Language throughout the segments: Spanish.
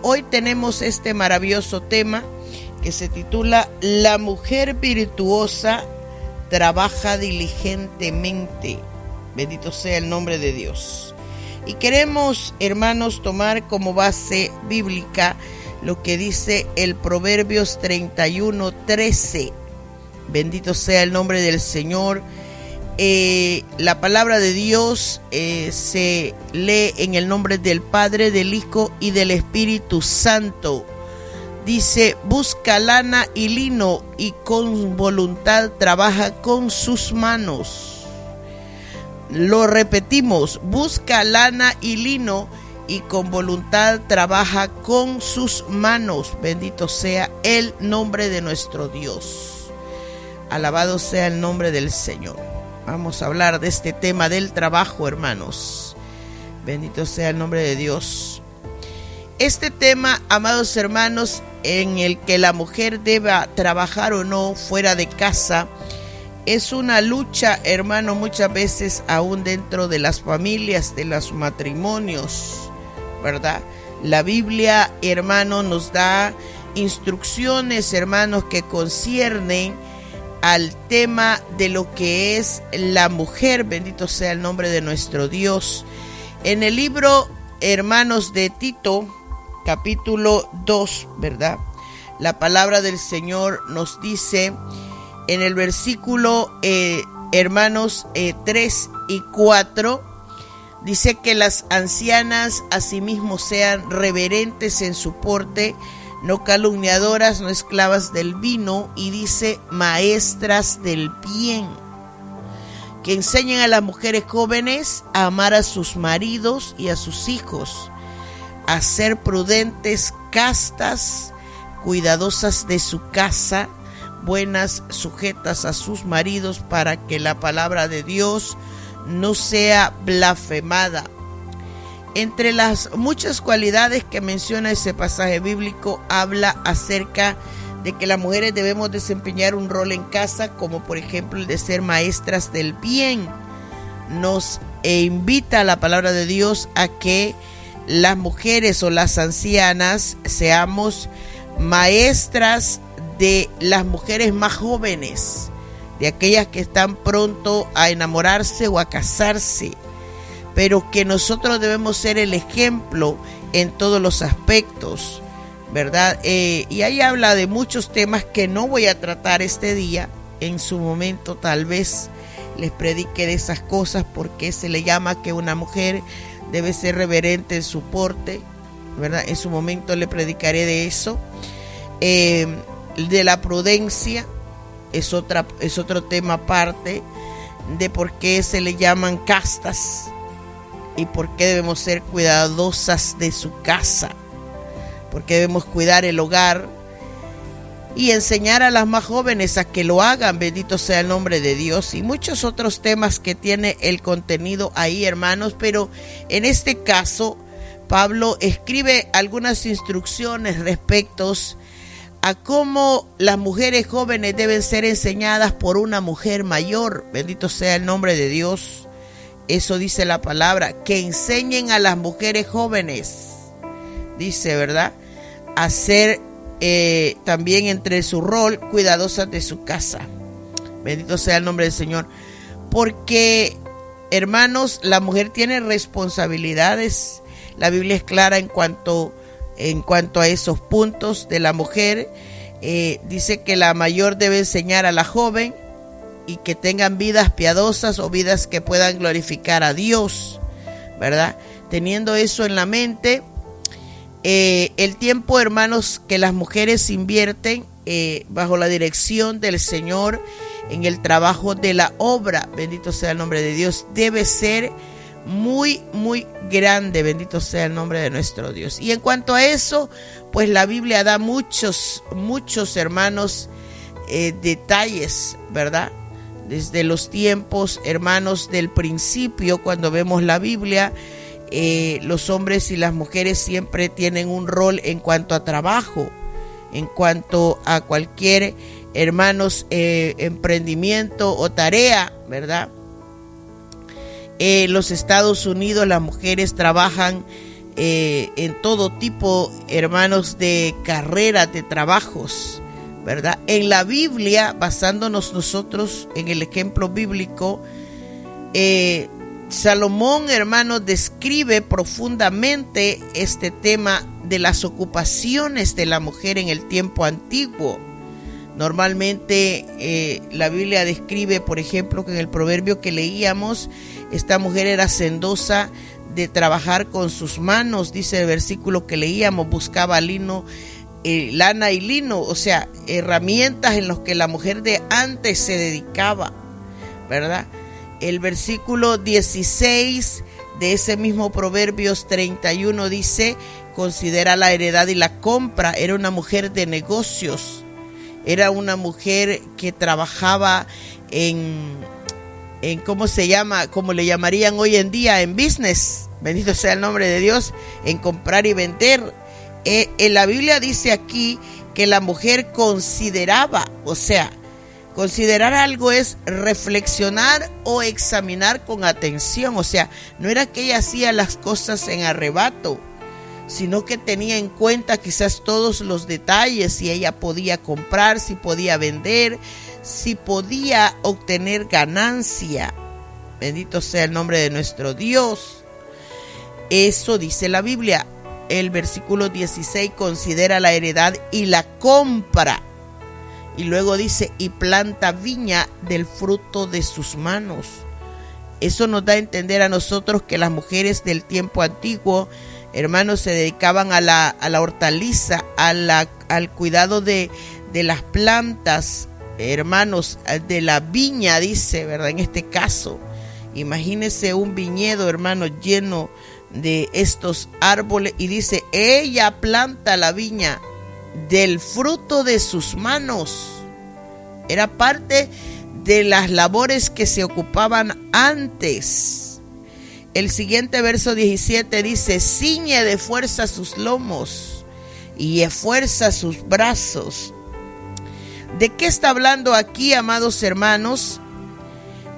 hoy tenemos este maravilloso tema que se titula La mujer virtuosa trabaja diligentemente. Bendito sea el nombre de Dios. Y queremos, hermanos, tomar como base bíblica lo que dice el Proverbios 31:13. Bendito sea el nombre del Señor. La palabra de Dios se lee en el nombre del Padre, del Hijo y del Espíritu Santo. Dice: busca lana y lino y con voluntad trabaja con sus manos. Lo repetimos: busca lana y lino y con voluntad trabaja con sus manos. Bendito sea el nombre de nuestro Dios. Alabado sea el nombre del Señor. Vamos a hablar de este tema del trabajo, hermanos. Bendito sea el nombre de Dios. Este tema, amados hermanos, en el que la mujer deba trabajar o no fuera de casa, es una lucha, hermano, muchas veces aún dentro de las familias, de los matrimonios, ¿verdad? La Biblia, hermano, nos da instrucciones, hermanos, que conciernen al tema de lo que es la mujer. Bendito sea el nombre de nuestro Dios. En el libro, hermanos, de Tito, capítulo 2, ¿verdad? La palabra del Señor nos dice en el versículo, hermanos, 3 y 4, dice que las ancianas asimismo sean reverentes en su porte, no calumniadoras, no esclavas del vino, y dice maestras del bien, que enseñen a las mujeres jóvenes a amar a sus maridos y a sus hijos, a ser prudentes, castas, cuidadosas de su casa, buenas, sujetas a sus maridos, para que la palabra de Dios no sea blasfemada. Entre las muchas cualidades que menciona ese pasaje bíblico, habla acerca de que las mujeres debemos desempeñar un rol en casa, como por ejemplo el de ser maestras del bien. Nos invita la palabra de Dios a que las mujeres o las ancianas seamos maestras de las mujeres más jóvenes, de aquellas que están pronto a enamorarse o a casarse, pero que nosotros debemos ser el ejemplo en todos los aspectos, ¿verdad? Y ahí habla de muchos temas que no voy a tratar este día. En su momento tal vez les predique de esas cosas, porque se le llama que una mujer debe ser reverente en su porte, ¿verdad? En su momento le predicaré de eso. De la prudencia es otro tema aparte, de por qué se le llaman castas y por qué debemos ser cuidadosas de su casa, por qué debemos cuidar el hogar y enseñar a las más jóvenes a que lo hagan. Bendito sea el nombre de Dios, y muchos otros temas que tiene el contenido ahí, hermanos. Pero en este caso Pablo escribe algunas instrucciones respecto a cómo las mujeres jóvenes deben ser enseñadas por una mujer mayor. Bendito sea el nombre de Dios. Eso dice la palabra, que enseñen a las mujeres jóvenes, dice, ¿verdad?, a ser también entre su rol cuidadosas de su casa. Bendito sea el nombre del Señor. Porque, hermanos, la mujer tiene responsabilidades. La Biblia es clara en cuanto a esos puntos de la mujer. Dice que la mayor debe enseñar a la joven, y que tengan vidas piadosas o vidas que puedan glorificar a Dios, ¿verdad? Teniendo eso en la mente, el tiempo, hermanos, que las mujeres invierten bajo la dirección del Señor en el trabajo de la obra, bendito sea el nombre de Dios, debe ser muy, muy grande. Bendito sea el nombre de nuestro Dios. Y en cuanto a eso, pues la Biblia da muchos, hermanos, detalles, ¿verdad? Desde los tiempos, hermanos, del principio, cuando vemos la Biblia, los hombres y las mujeres siempre tienen un rol en cuanto a trabajo, en cuanto a cualquier, hermanos, emprendimiento o tarea, ¿verdad? Los Estados Unidos, las mujeres trabajan en todo tipo, hermanos, de carreras, de trabajos, ¿verdad? En la Biblia, basándonos nosotros en el ejemplo bíblico, Salomón, hermanos, describe profundamente este tema de las ocupaciones de la mujer en el tiempo antiguo. Normalmente la Biblia describe, por ejemplo, que en el proverbio que leíamos, esta mujer era hacendosa de trabajar con sus manos, dice el versículo que leíamos, buscaba lino, lana y lino, o sea, herramientas en las que la mujer de antes se dedicaba, ¿verdad? El versículo 16 de ese mismo Proverbios 31 dice: considera la heredad y la compra. Era una mujer de negocios, era una mujer que trabajaba en ¿cómo se llama? Como le llamarían hoy en día, en business. Bendito sea el nombre de Dios, en comprar y vender. En la Biblia dice aquí que la mujer consideraba, o sea, considerar algo es reflexionar o examinar con atención. O sea, no era que ella hacía las cosas en arrebato, sino que tenía en cuenta quizás todos los detalles, si ella podía comprar, si podía vender, si podía obtener ganancia. Bendito sea el nombre de nuestro Dios. Eso dice la Biblia. El versículo 16 considera la heredad y la compra. Y luego dice: y planta viña del fruto de sus manos. Eso nos da a entender a nosotros que las mujeres del tiempo antiguo, hermanos, se dedicaban a la hortaliza, al cuidado de las plantas, hermanos, de la viña, dice, ¿verdad? En este caso, imagínense un viñedo, hermanos, lleno de estos árboles, y dice: ella planta la viña del fruto de sus manos. Era parte de las labores que se ocupaban antes. El siguiente verso 17 dice: ciñe de fuerza sus lomos y esfuerza sus brazos. ¿De qué está hablando aquí, amados hermanos?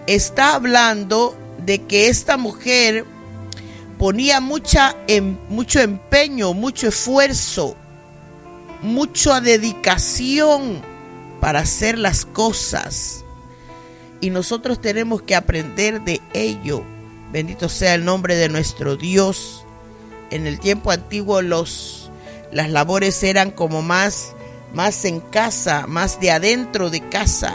Está hablando de que esta mujer ponía mucho empeño, mucho esfuerzo, mucha dedicación para hacer las cosas. Y nosotros tenemos que aprender de ello. Bendito sea el nombre de nuestro Dios. En el tiempo antiguo las labores eran como más en casa, más de adentro de casa,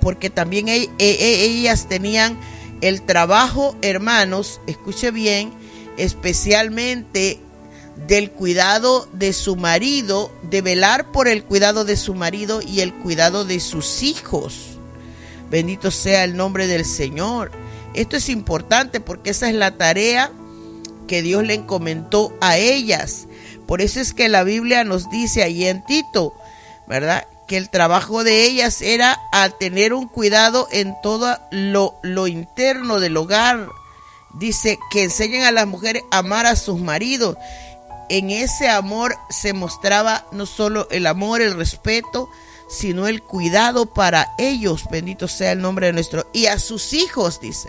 porque también ellas tenían el trabajo, hermanos, escuche bien, especialmente del cuidado de su marido, de velar por el cuidado de su marido y el cuidado de sus hijos. Bendito sea el nombre del Señor. Esto es importante porque esa es la tarea que Dios le encomendó a ellas. Por eso es que la Biblia nos dice ahí en Tito, ¿verdad?, que el trabajo de ellas era a tener un cuidado en todo lo interno del hogar. Dice que enseñen a las mujeres a amar a sus maridos. En ese amor se mostraba no solo el amor, el respeto, sino el cuidado para ellos. Bendito sea el nombre de nuestro. Y a sus hijos, dice.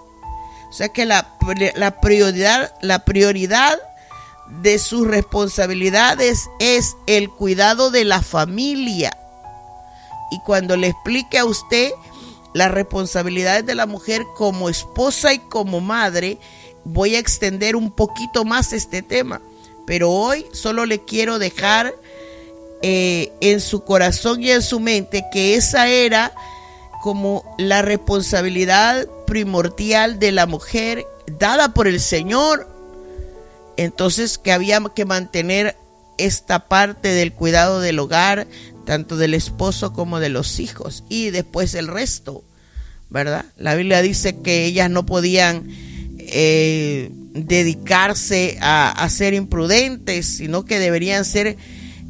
O sea que la prioridad de sus responsabilidades es el cuidado de la familia. Y cuando le explique a usted las responsabilidades de la mujer como esposa y como madre, voy a extender un poquito más este tema. Pero hoy solo le quiero dejar en su corazón y en su mente que esa era como la responsabilidad primordial de la mujer dada por el Señor. Entonces, que había que mantener esta parte del cuidado del hogar, tanto del esposo como de los hijos, y después el resto, ¿verdad? La Biblia dice que ellas no podían dedicarse a ser imprudentes, sino que deberían ser,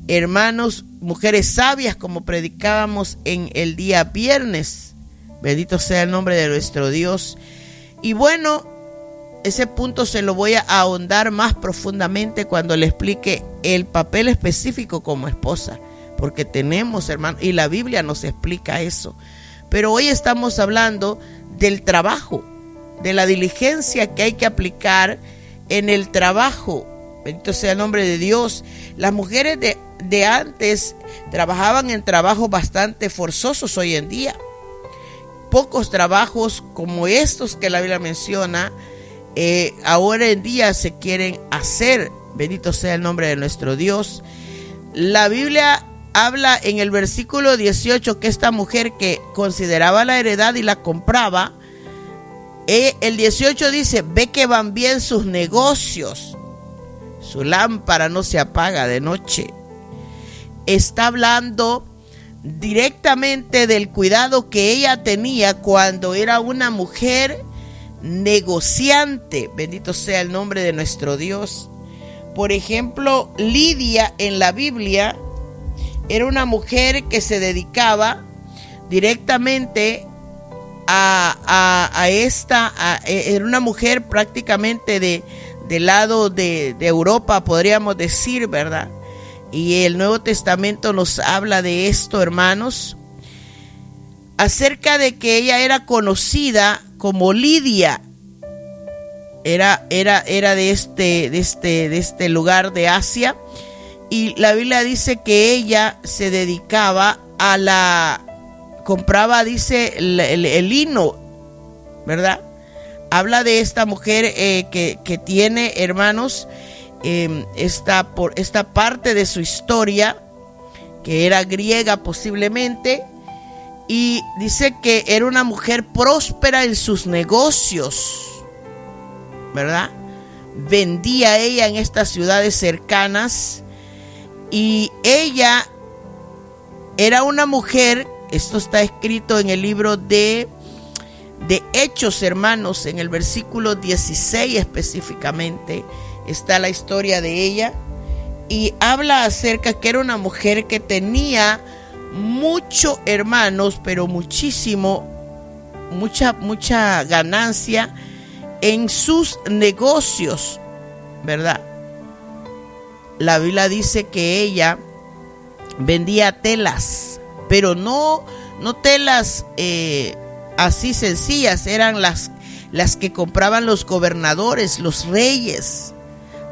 hermanos, mujeres sabias, como predicábamos en el día viernes. Bendito sea el nombre de nuestro Dios. Y bueno, ese punto se lo voy a ahondar más profundamente cuando le explique el papel específico como esposa, porque tenemos, hermanos, y la Biblia nos explica eso. Pero hoy estamos hablando del trabajo, de la diligencia que hay que aplicar en el trabajo. Bendito sea el nombre de Dios. Las mujeres de antes trabajaban en trabajos bastante forzosos hoy en día. Pocos trabajos como estos que la Biblia menciona, ahora en día se quieren hacer. Bendito sea el nombre de nuestro Dios. La Biblia habla en el versículo 18 que esta mujer que consideraba la heredad y la compraba, el 18 dice: ve que van bien sus negocios, su lámpara no se apaga de noche. Está hablando directamente del cuidado que ella tenía cuando era una mujer negociante. Bendito sea el nombre de nuestro Dios. Por ejemplo, Lidia en la Biblia era una mujer que se dedicaba directamente era una mujer prácticamente del lado de Europa, podríamos decir, ¿verdad? Y el Nuevo Testamento nos habla de esto, hermanos, acerca de que ella era conocida como Lidia. Era de este lugar de Asia, y la Biblia dice que ella se dedicaba compraba, dice, el lino, ¿verdad? Habla de esta mujer que tiene, hermanos, esta parte de su historia, que era griega posiblemente, y dice que era una mujer próspera en sus negocios, ¿verdad? Vendía ella en estas ciudades cercanas, y ella era una mujer, esto está escrito en el libro de Hechos, hermanos, en el versículo 16 específicamente, está la historia de ella, y habla acerca que era una mujer que tenía mucho, hermanos, pero muchísimo, mucha ganancia en sus negocios, ¿verdad? La Biblia dice que ella vendía telas, pero no telas así sencillas, eran las que compraban los gobernadores, los reyes,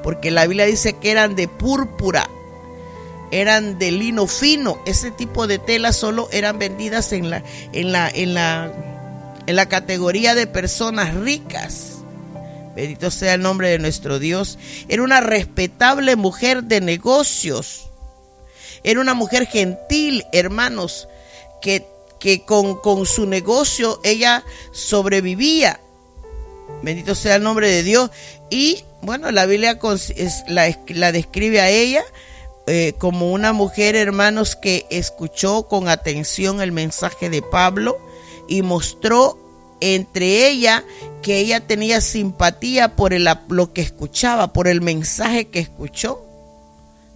porque la Biblia dice que eran de púrpura, eran de lino fino. Ese tipo de telas solo eran vendidas en la categoría de personas ricas. Bendito sea el nombre de nuestro Dios. Era una respetable mujer de negocios. Era una mujer gentil, hermanos, que con su negocio ella sobrevivía. Bendito sea el nombre de Dios. Y bueno, la Biblia la describe a ella como una mujer, hermanos, que escuchó con atención el mensaje de Pablo y mostró entre ella que ella tenía simpatía por lo que escuchaba, por el mensaje que escuchó.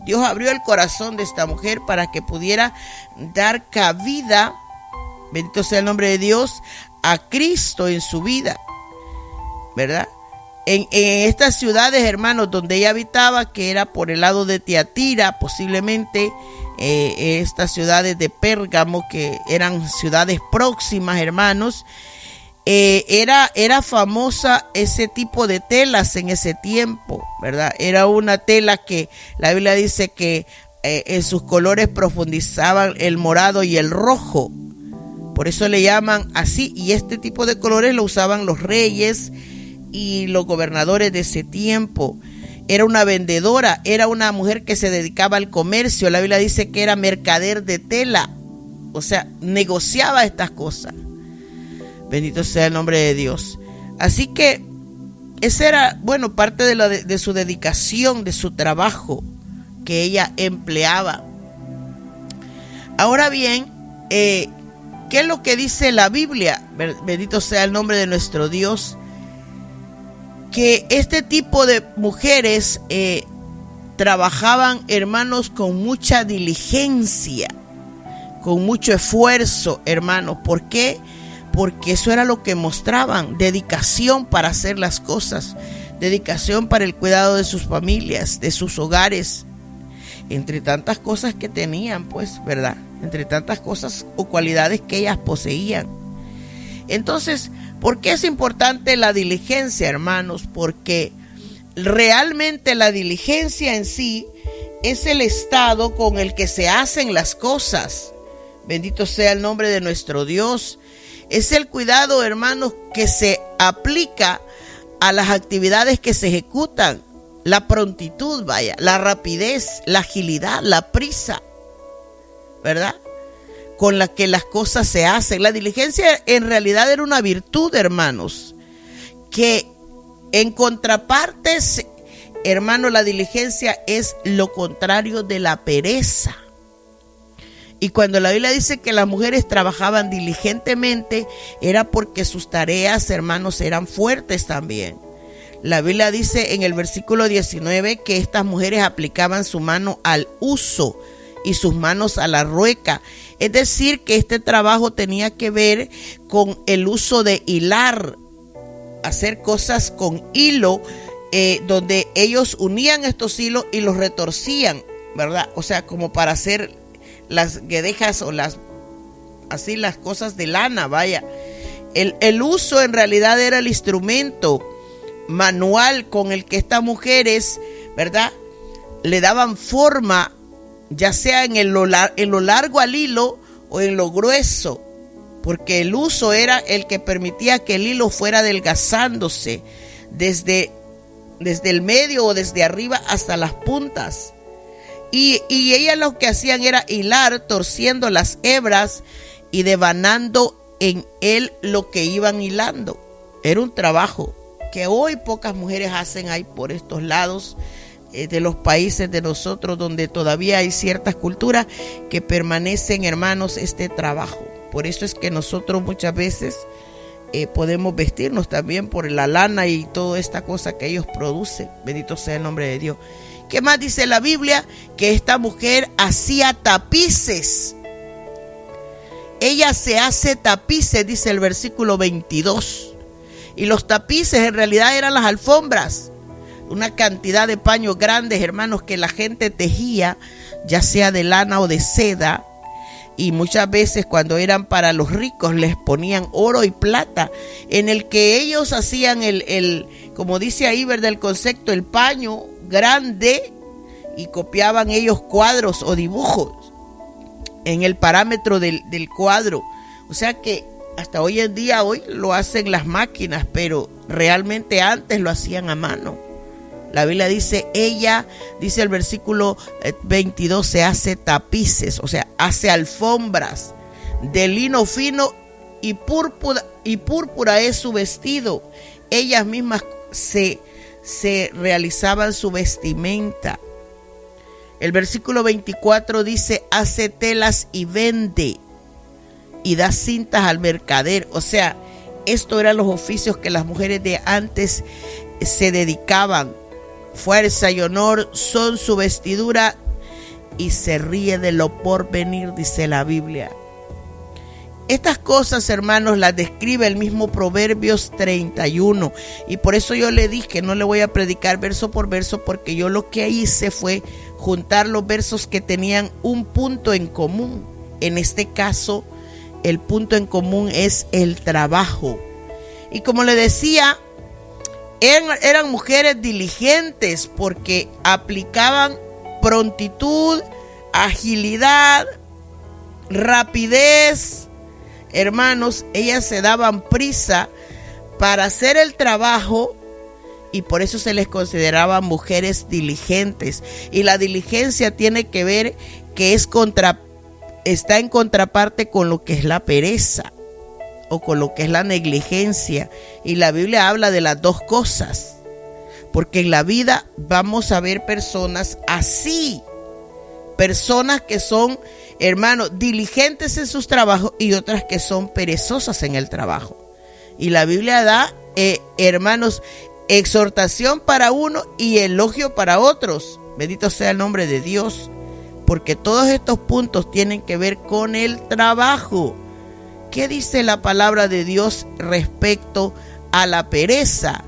Dios abrió el corazón de esta mujer para que pudiera dar cabida, bendito sea el nombre de Dios, a Cristo en su vida, ¿verdad? En estas ciudades, hermanos, donde ella habitaba, que era por el lado de Tiatira, posiblemente estas ciudades de Pérgamo, que eran ciudades próximas, hermanos, era famosa ese tipo de telas en ese tiempo, ¿verdad? Era una tela que la Biblia dice que en sus colores profundizaban el morado y el rojo. Por eso le llaman así, y este tipo de colores lo usaban los reyes y los gobernadores de ese tiempo. Era una vendedora, era una mujer que se dedicaba al comercio. La Biblia dice que era mercader de tela, o sea, negociaba estas cosas. Bendito sea el nombre de Dios. Así que esa era, bueno, parte de su dedicación, de su trabajo que ella empleaba. Ahora bien, ¿qué es lo que dice la Biblia? Bendito sea el nombre de nuestro Dios. Que este tipo de mujeres trabajaban, hermanos, con mucha diligencia, con mucho esfuerzo, hermanos. ¿Por qué? Porque eso era lo que mostraban: dedicación para hacer las cosas, dedicación para el cuidado de sus familias, de sus hogares, entre tantas cosas que tenían, pues, ¿verdad? Entre tantas cosas o cualidades que ellas poseían. Entonces, ¿por qué es importante la diligencia, hermanos? Porque realmente la diligencia en sí es el estado con el que se hacen las cosas. Bendito sea el nombre de nuestro Dios. Es el cuidado, hermanos, que se aplica a las actividades que se ejecutan. La prontitud, la rapidez, la agilidad, la prisa, ¿verdad? Con la que las cosas se hacen. La diligencia en realidad era una virtud, hermanos, que en contrapartes, hermano, la diligencia es lo contrario de la pereza. Y cuando la Biblia dice que las mujeres trabajaban diligentemente, era porque sus tareas, hermanos, eran fuertes también. La Biblia dice en el versículo 19 que estas mujeres aplicaban su mano al uso y sus manos a la rueca. Es decir, que este trabajo tenía que ver con el uso de hilar, hacer cosas con hilo, donde ellos unían estos hilos y los retorcían, ¿verdad? O sea, como para hacer las guedejas o las cosas de lana, El uso en realidad era el instrumento manual con el que estas mujeres, ¿verdad?, le daban forma, ya sea en lo largo al hilo o en lo grueso, porque el uso era el que permitía que el hilo fuera adelgazándose desde el medio o desde arriba hasta las puntas. Y ellas lo que hacían era hilar, torciendo las hebras y devanando en él lo que iban hilando. Era un trabajo que hoy pocas mujeres hacen ahí por estos lados de los países de nosotros, donde todavía hay ciertas culturas que permanecen, hermanos, este trabajo. Por eso es que nosotros muchas veces podemos vestirnos también por la lana y toda esta cosa que ellos producen. Bendito sea el nombre de Dios. ¿Qué más dice la Biblia? Que esta mujer hacía tapices. Ella se hace tapices, dice el versículo 22. Y los tapices en realidad eran las alfombras. Una cantidad de paños grandes, hermanos, que la gente tejía, ya sea de lana o de seda. Y muchas veces cuando eran para los ricos les ponían oro y plata, en el que ellos hacían como dice ahí, ¿verdad?, el concepto, el paño grande, y copiaban ellos cuadros o dibujos en el parámetro del cuadro. O sea que hasta hoy en día, hoy lo hacen las máquinas, pero realmente antes lo hacían a mano. La Biblia dice, ella, dice el versículo 22, se hace tapices, o sea, hace alfombras de lino fino y púrpura es su vestido. Ellas mismas se realizaban su vestimenta. El versículo 24 dice, hace telas y vende y da cintas al mercader. O sea, estos eran los oficios que las mujeres de antes se dedicaban. Fuerza y honor son su vestidura y se ríe de lo porvenir, dice la Biblia. Estas cosas, hermanos, las describe el mismo Proverbios 31. Y por eso yo le dije que no le voy a predicar verso por verso, porque yo lo que hice fue juntar los versos que tenían un punto en común. En este caso, el punto en común es el trabajo. Y como le decía, eran mujeres diligentes porque aplicaban prontitud, agilidad, rapidez. Hermanos, ellas se daban prisa para hacer el trabajo y por eso se les consideraba mujeres diligentes. Y la diligencia tiene que ver que está en contraparte con lo que es la pereza o con lo que es la negligencia. Y la Biblia habla de las dos cosas, porque en la vida vamos a ver personas así, personas que son, hermanos, diligentes en sus trabajos y otras que son perezosas en el trabajo. Y la Biblia da, hermanos, exhortación para uno y elogio para otros. Bendito sea el nombre de Dios, porque todos estos puntos tienen que ver con el trabajo. ¿Qué dice la palabra de Dios respecto a la pereza?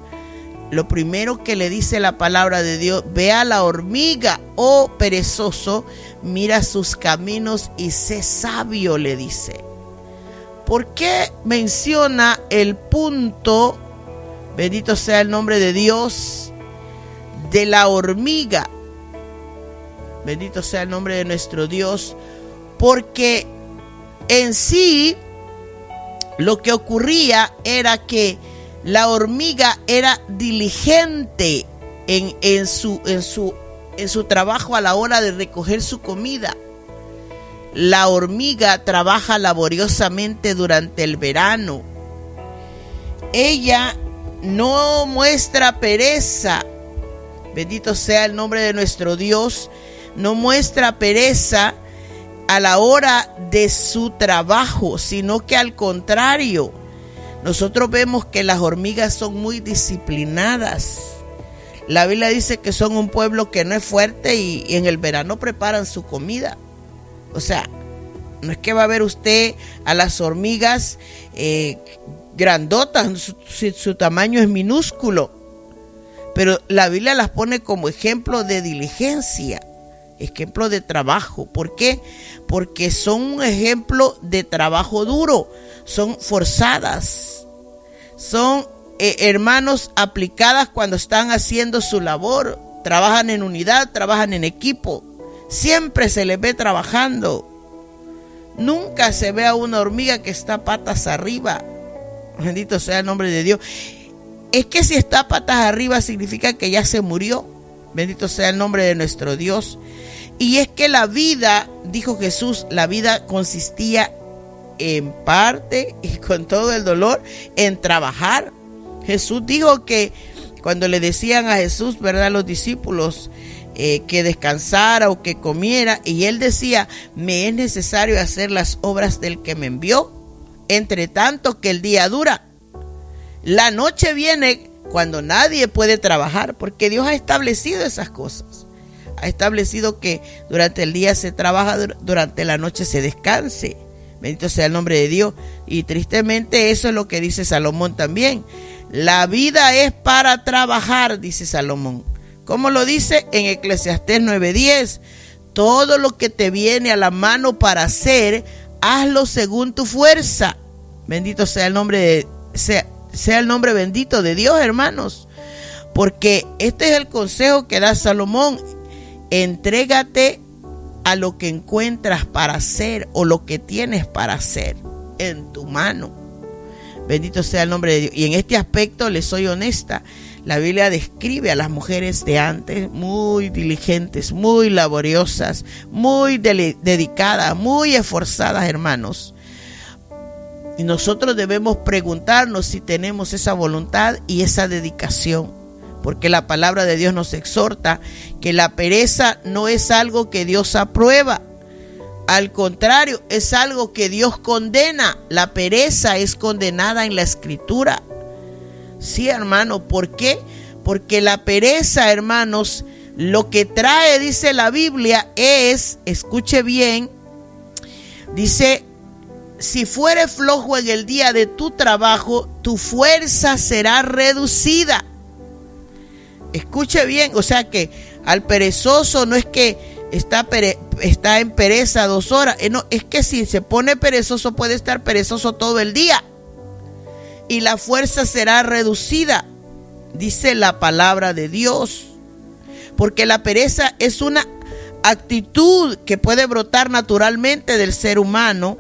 Lo primero que le dice la palabra de Dios: ve a la hormiga, oh perezoso, mira sus caminos y sé sabio, le dice. ¿Por qué menciona el punto, bendito sea el nombre de Dios, de la hormiga. Bendito sea el nombre de nuestro Dios, porque en sí lo que ocurría era que la hormiga era diligente en su trabajo a la hora de recoger su comida. La hormiga trabaja laboriosamente durante el verano. Ella no muestra pereza. Bendito sea el nombre de nuestro Dios. No muestra pereza a la hora de su trabajo, sino que al contrario, nosotros vemos que las hormigas son muy disciplinadas. La Biblia dice que son un pueblo que no es fuerte y en el verano preparan su comida. O sea, no es que va a ver usted a las hormigas grandotas, su tamaño es minúsculo, pero la Biblia las pone como ejemplo de diligencia, ejemplo de trabajo. ¿Por qué? Porque son un ejemplo de trabajo duro, son forzadas, son hermanos aplicadas cuando están haciendo su labor, trabajan en unidad, trabajan en equipo, siempre se les ve trabajando. Nunca se ve a una hormiga que está patas arriba. Bendito sea el nombre de Dios. Es que si está patas arriba significa que ya se murió. Bendito sea el nombre de nuestro Dios. Y es que la vida, dijo Jesús, la vida consistía en parte y con todo el dolor en trabajar. Jesús dijo que cuando le decían a Jesús, ¿verdad?, los discípulos, que descansara o que comiera, y él decía: me es necesario hacer las obras del que me envió, entre tanto que el día dura. La noche viene cuando nadie puede trabajar, porque Dios ha establecido esas cosas. Ha establecido que durante el día se trabaja, durante la noche se descanse. Bendito sea el nombre de Dios. Y tristemente eso es lo que dice Salomón también. La vida es para trabajar, dice Salomón. ¿Cómo lo dice? En Eclesiastés 9:10. Todo lo que te viene a la mano para hacer, hazlo según tu fuerza. Bendito sea el nombre sea el nombre bendito de Dios, hermanos. Porque este es el consejo que da Salomón. Entrégate a lo que encuentras para hacer, o lo que tienes para hacer en tu mano. Bendito sea el nombre de Dios. Y en este aspecto, les soy honesta, la Biblia describe a las mujeres de antes muy diligentes, muy laboriosas, muy dedicadas, muy esforzadas, hermanos. Y nosotros debemos preguntarnos si tenemos esa voluntad y esa dedicación, porque la palabra de Dios nos exhorta que la pereza no es algo que Dios aprueba. Al contrario, es algo que Dios condena. La pereza es condenada en la Escritura. Sí, hermano, ¿por qué? Porque la pereza, hermanos, lo que trae, dice la Biblia, es, escuche bien, dice: si fuere flojo en el día de tu trabajo, tu fuerza será reducida. Escuche bien, o sea que al perezoso no es que está en pereza 2 horas, no, es que si se pone perezoso puede estar perezoso todo el día y la fuerza será reducida, dice la palabra de Dios. Porque la pereza es una actitud que puede brotar naturalmente del ser humano,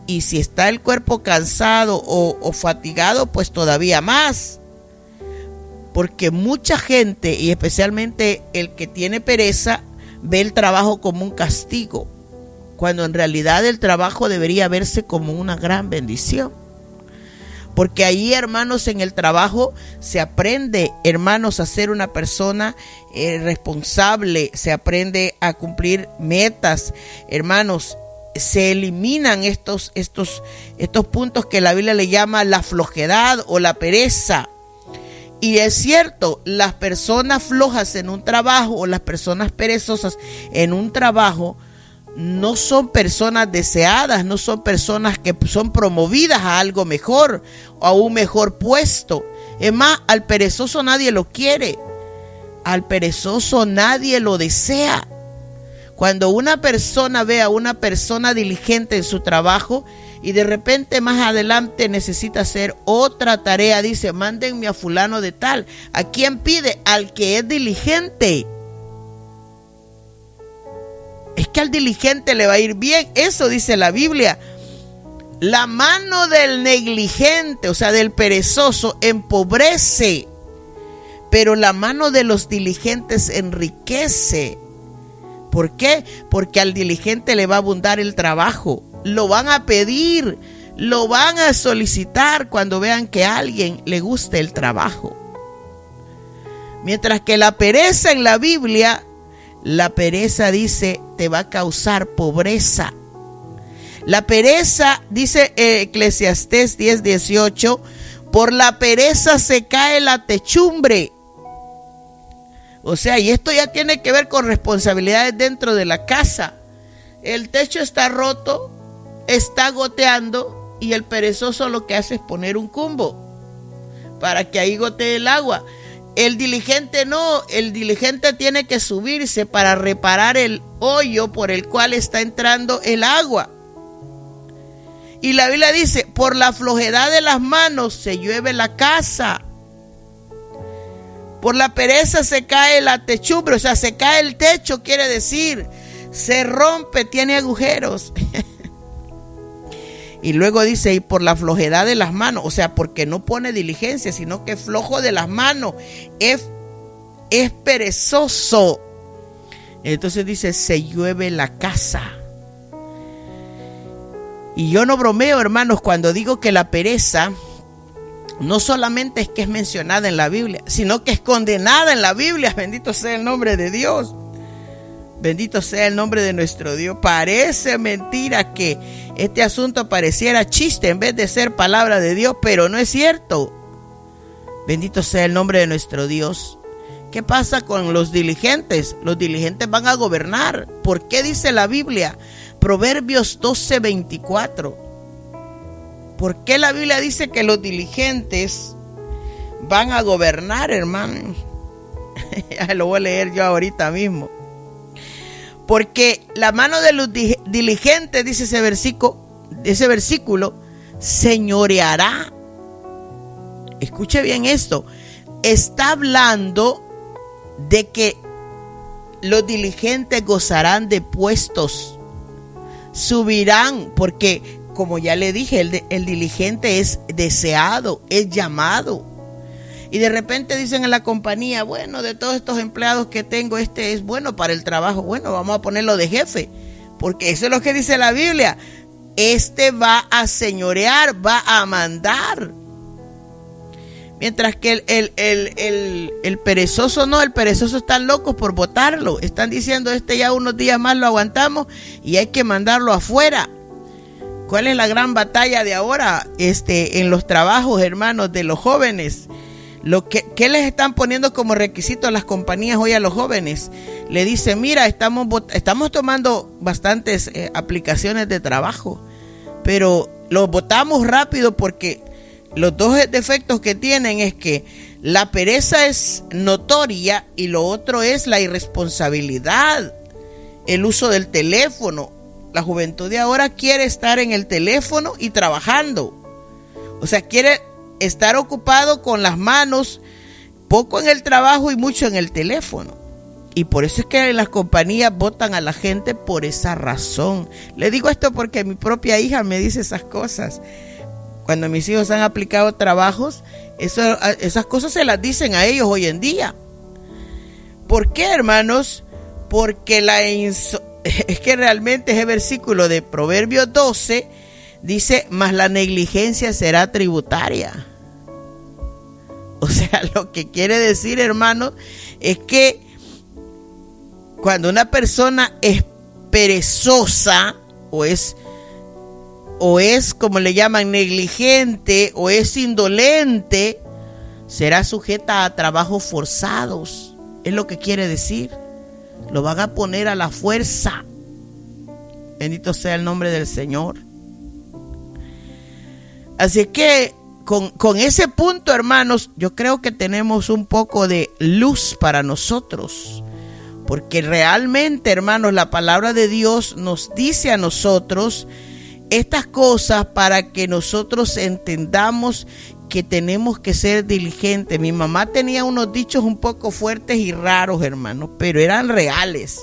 y si está el cuerpo cansado o fatigado, pues todavía más. Porque mucha gente, y especialmente el que tiene pereza, ve el trabajo como un castigo, cuando en realidad el trabajo debería verse como una gran bendición. Porque ahí, hermanos, en el trabajo se aprende, hermanos, a ser una persona responsable, se aprende a cumplir metas, hermanos. Se eliminan estos puntos que la Biblia le llama la flojedad o la pereza. Y es cierto, las personas flojas en un trabajo o las personas perezosas en un trabajo no son personas deseadas, no son personas que son promovidas a algo mejor o a un mejor puesto. Es más, al perezoso nadie lo quiere, al perezoso nadie lo desea. Cuando una persona ve a una persona diligente en su trabajo y de repente más adelante necesita hacer otra tarea, dice, mándenme a fulano de tal. ¿A quién pide? Al que es diligente. Es que al diligente le va a ir bien. Eso dice la Biblia. La mano del negligente, o sea, del perezoso, empobrece, pero la mano de los diligentes enriquece. ¿Por qué? Porque al diligente le va a abundar el trabajo. Lo van a pedir, lo van a solicitar cuando vean que a alguien le guste el trabajo. Mientras que la pereza en la Biblia, la pereza dice te va a causar pobreza. La pereza, dice Eclesiastés 10:18, por la pereza se cae la techumbre. O sea, y esto ya tiene que ver con responsabilidades dentro de la casa. El techo está roto, está goteando y el perezoso lo que hace es poner un cumbo para que ahí gotee el agua. El diligente no, el diligente tiene que subirse para reparar el hoyo por el cual está entrando el agua. Y la Biblia dice, por la flojedad de las manos se llueve la casa. Por la pereza se cae la techumbre, o sea, se cae el techo, quiere decir, se rompe, tiene agujeros. Y luego dice, y por la flojedad de las manos, o sea, porque no pone diligencia, sino que es flojo de las manos, es perezoso. Entonces dice, se llueve la casa. Y yo no bromeo, hermanos, cuando digo que la pereza no solamente es que es mencionada en la Biblia, sino que es condenada en la Biblia. Bendito sea el nombre de Dios. Bendito sea el nombre de nuestro Dios. Parece mentira que este asunto pareciera chiste en vez de ser palabra de Dios, pero no es cierto. Bendito sea el nombre de nuestro Dios. ¿Qué pasa con los diligentes? Los diligentes van a gobernar. ¿Por qué dice la Biblia? Proverbios 12:24. ¿Por qué la Biblia dice que los diligentes van a gobernar, hermano? Lo voy a leer yo ahorita mismo. Porque la mano de los diligentes, dice ese versículo, señoreará. Escuche bien esto. Está hablando de que los diligentes gozarán de puestos, subirán, porque como ya le dije, el diligente es deseado, es llamado. Y de repente dicen en la compañía, bueno, de todos estos empleados que tengo, este es bueno para el trabajo. Bueno, vamos a ponerlo de jefe, porque eso es lo que dice la Biblia. Este va a señorear, va a mandar. Mientras que el perezoso no, el perezoso están locos por botarlo. Están diciendo, ya unos días más lo aguantamos y hay que mandarlo afuera. ¿Cuál es la gran batalla de ahora en los trabajos, hermanos, de los jóvenes? ¿Qué les están poniendo como requisito a las compañías hoy a los jóvenes? Le dicen, mira, estamos tomando bastantes aplicaciones de trabajo, pero los botamos rápido porque los dos defectos que tienen es que la pereza es notoria y lo otro es la irresponsabilidad, el uso del teléfono. La juventud de ahora quiere estar en el teléfono y trabajando. O sea, quiere estar ocupado con las manos, poco en el trabajo y mucho en el teléfono. Y por eso es que las compañías botan a la gente por esa razón. Le digo esto porque mi propia hija me dice esas cosas. Cuando mis hijos han aplicado trabajos, esas cosas se las dicen a ellos hoy en día. ¿Por qué, hermanos? Porque es que realmente ese versículo de Proverbios 12 dice, mas la negligencia será tributaria. O sea, lo que quiere decir, hermanos, es que cuando una persona es perezosa o es como le llaman negligente o es indolente, será sujeta a trabajos forzados. Es lo que quiere decir. Lo van a poner a la fuerza. Bendito sea el nombre del Señor. Así que con ese punto, hermanos, yo creo que tenemos un poco de luz para nosotros. Porque realmente, hermanos, la palabra de Dios nos dice a nosotros estas cosas para que nosotros entendamos que tenemos que ser diligentes. Mi mamá tenía unos dichos un poco fuertes y raros, hermanos, pero eran reales.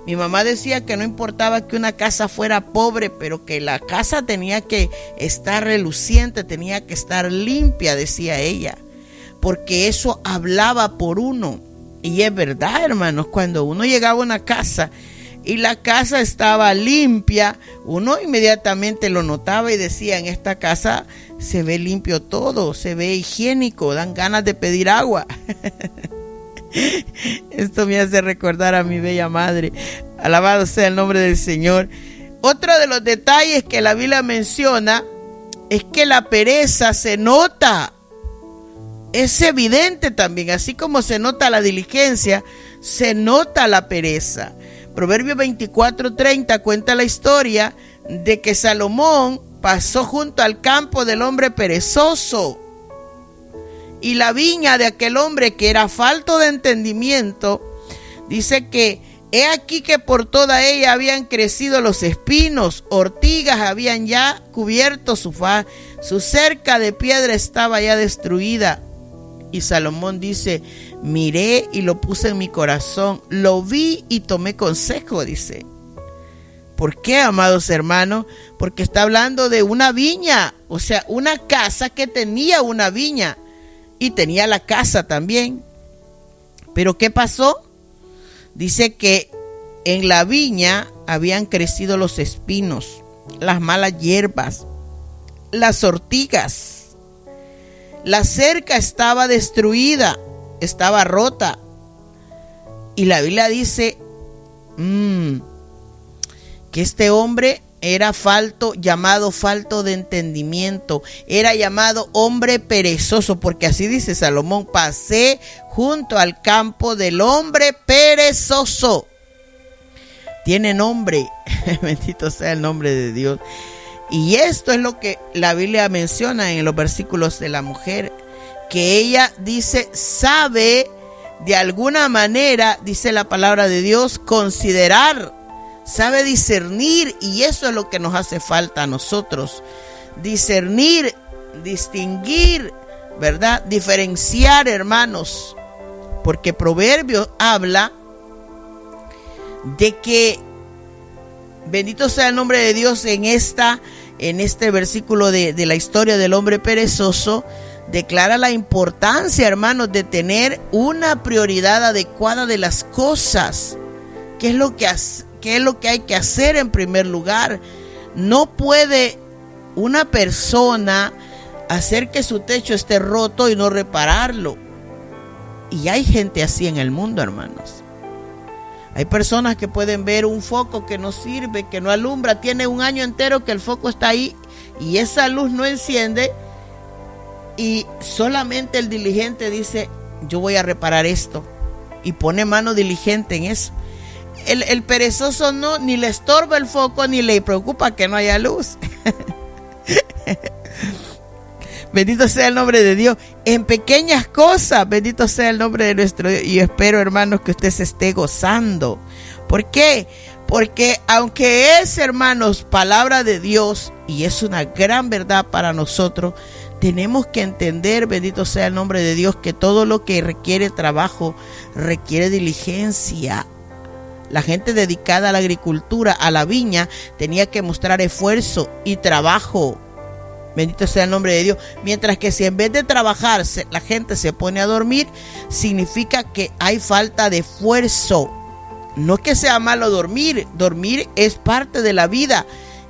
Mi mamá decía que no importaba que una casa fuera pobre, pero que la casa tenía que estar reluciente, tenía que estar limpia, decía ella, porque eso hablaba por uno. Y es verdad, hermanos, cuando uno llegaba a una casa y la casa estaba limpia, uno inmediatamente lo notaba y decía: en esta casa se ve limpio todo, se ve higiénico, dan ganas de pedir agua. Esto me hace recordar a mi bella madre. Alabado sea el nombre del Señor. Otro de los detalles que la Biblia menciona es que la pereza se nota. Es evidente también, así como se nota la diligencia, se nota la pereza. Proverbios 24:30 cuenta la historia de que Salomón pasó junto al campo del hombre perezoso y la viña de aquel hombre que era falto de entendimiento. Dice que he aquí que por toda ella habían crecido los espinos, ortigas habían ya cubierto su faz, su cerca de piedra estaba ya destruida. Y Salomón dice: miré y lo puse en mi corazón, lo vi y tomé consejo, dice. ¿Por qué, amados hermanos? Porque está hablando de una viña, o sea, una casa que tenía una viña y tenía la casa también. ¿Pero qué pasó? Dice que en la viña habían crecido los espinos, las malas hierbas, las ortigas. La cerca estaba destruida, estaba rota. Y la Biblia dice que este hombre era llamado falto de entendimiento, era llamado hombre perezoso, porque así dice Salomón: pasé junto al campo del hombre perezoso. Tiene nombre, bendito sea el nombre de Dios. Y esto es lo que la Biblia menciona en los versículos de la mujer, que ella dice, sabe de alguna manera, dice la palabra de Dios, considerar, sabe discernir, y eso es lo que nos hace falta a nosotros: discernir, distinguir, ¿verdad? Diferenciar, hermanos, porque Proverbios habla de que, bendito sea el nombre de Dios, en este versículo de la historia del hombre perezoso, declara la importancia, hermanos, de tener una prioridad adecuada de las cosas. ¿Qué es lo que hay que hacer en primer lugar? No puede una persona hacer que su techo esté roto y no repararlo. Y hay gente así en el mundo, hermanos. Hay personas que pueden ver un foco que no sirve, que no alumbra, tiene un año entero que el foco está ahí y esa luz no enciende, y solamente el diligente dice: yo voy a reparar esto, y pone mano diligente en eso. El perezoso no, ni le estorba el foco, ni le preocupa que no haya luz. Bendito sea el nombre de Dios. En pequeñas cosas, bendito sea el nombre de nuestro Dios. Y espero, hermanos, que usted se esté gozando. ¿Por qué? Porque aunque es, hermanos, palabra de Dios, y es una gran verdad para nosotros, tenemos que entender, bendito sea el nombre de Dios, que todo lo que requiere trabajo requiere diligencia. La gente dedicada a la agricultura, a la viña, tenía que mostrar esfuerzo y trabajo. Bendito sea el nombre de Dios. Mientras que si en vez de trabajar la gente se pone a dormir, significa que hay falta de esfuerzo. No que sea malo dormir. Dormir es parte de la vida.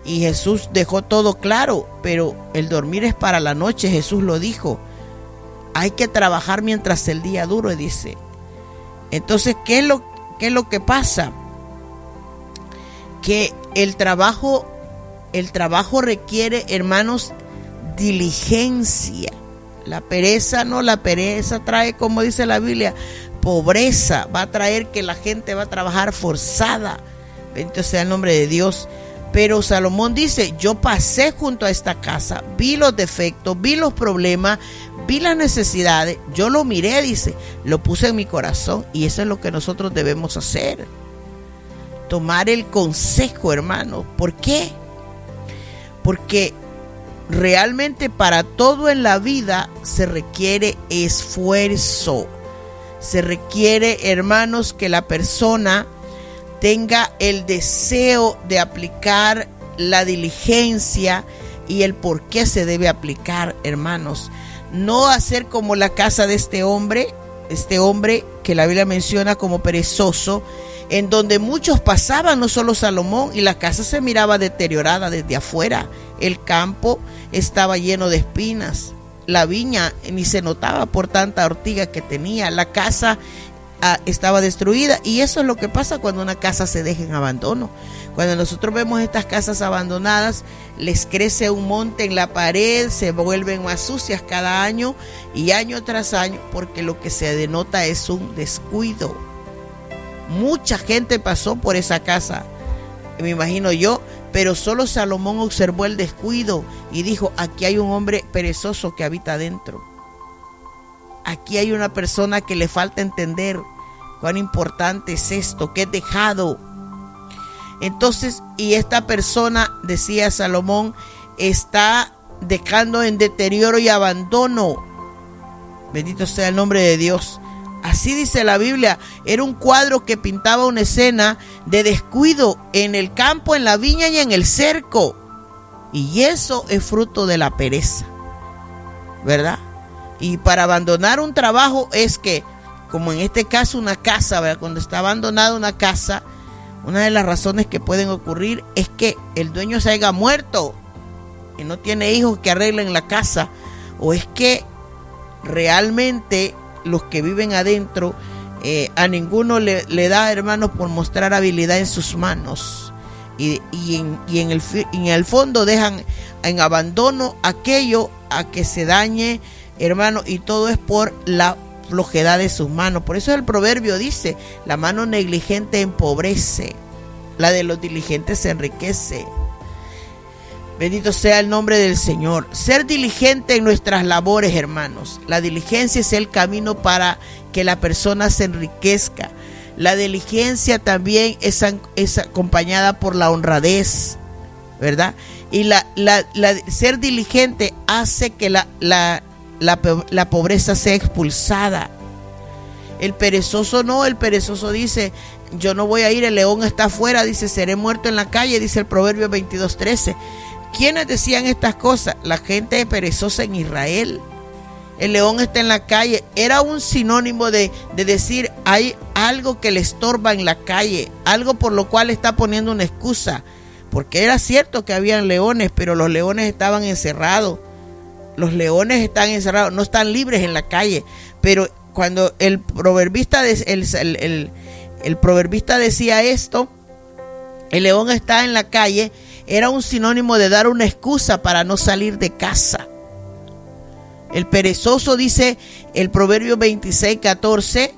Y Jesús dejó todo claro. Pero el dormir es para la noche. Jesús lo dijo. Hay que trabajar mientras el día dure, dice. Entonces, ¿qué es lo que pasa? Que el trabajo requiere, hermanos, diligencia. La pereza trae, como dice la Biblia, pobreza. Va a traer que la gente va a trabajar forzada. Bendito sea el nombre de Dios. Pero Salomón dice: yo pasé junto a esta casa, vi los defectos, vi los problemas, vi las necesidades, yo lo miré, dice, lo puse en mi corazón, y eso es lo que nosotros debemos hacer. Tomar el consejo, hermano. ¿Por qué? Porque realmente para todo en la vida se requiere esfuerzo. Se requiere, hermanos, que la persona tenga el deseo de aplicar la diligencia y el por qué se debe aplicar, hermanos. No hacer como la casa de este hombre que la Biblia menciona como perezoso, en donde muchos pasaban, no solo Salomón, y la casa se miraba deteriorada desde afuera. El campo estaba lleno de espinas, la viña ni se notaba por tanta ortiga que tenía, la casa estaba destruida. Y eso es lo que pasa cuando una casa se deja en abandono. Cuando nosotros vemos estas casas abandonadas, les crece un monte en la pared, se vuelven más sucias cada año y año tras año, porque lo que se denota es un descuido. Mucha gente pasó por esa casa, me imagino yo, pero solo Salomón observó el descuido y dijo: aquí hay un hombre perezoso que habita adentro. Aquí hay una persona que le falta entender cuán importante es esto, que es dejado. Entonces, y esta persona, decía Salomón, está dejando en deterioro y abandono. Bendito sea el nombre de Dios. Así dice la Biblia. Era un cuadro que pintaba una escena de descuido en el campo, en la viña y en el cerco. Y eso es fruto de la pereza, ¿verdad? Y para abandonar un trabajo es que, como en este caso una casa, ¿verdad? Cuando está abandonada una casa, una de las razones que pueden ocurrir es que el dueño se haya muerto y no tiene hijos que arreglen la casa, o es que realmente los que viven adentro, a ninguno le da, hermanos, por mostrar habilidad en sus manos, y en el fondo dejan en abandono aquello a que se dañe, hermano, y todo es por la flojedad de sus manos. Por eso el proverbio dice: la mano negligente empobrece, la de los diligentes se enriquece. Bendito sea el nombre del Señor. Ser diligente en nuestras labores, hermanos. La diligencia es el camino para que la persona se enriquezca. La diligencia también es acompañada por la honradez, ¿verdad? Y ser diligente hace que la pobreza sea expulsada. El perezoso no, el perezoso dice: yo no voy a ir, el león está afuera, dice, seré muerto en la calle, dice el Proverbio 22:13. ¿Quiénes decían estas cosas? La gente perezosa en Israel. El león está en la calle. Era un sinónimo de decir: hay algo que le estorba en la calle, algo por lo cual está poniendo una excusa. Porque era cierto que habían leones, pero los leones estaban encerrados. Los leones están encerrados, no están libres en la calle. Pero cuando el proverbista decía esto, el león está en la calle, era un sinónimo de dar una excusa para no salir de casa. El perezoso, dice el Proverbio 26:14,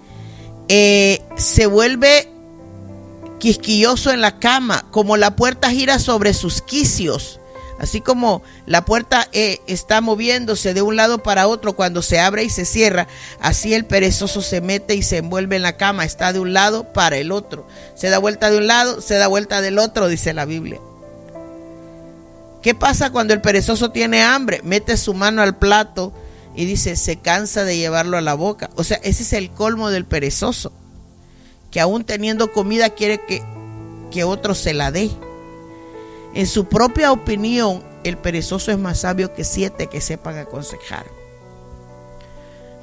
se vuelve quisquilloso en la cama, como la puerta gira sobre sus quicios. Así como la puerta está moviéndose de un lado para otro cuando se abre y se cierra, así el perezoso se mete y se envuelve en la cama, está de un lado para el otro, se da vuelta de un lado, se da vuelta del otro, dice la Biblia. ¿Qué pasa cuando el perezoso tiene hambre? Mete su mano al plato y dice, se cansa de llevarlo a la boca. O sea, ese es el colmo del perezoso, que aún teniendo comida quiere que otro se la dé. En su propia opinión, el perezoso es más sabio que 7 que sepan aconsejar.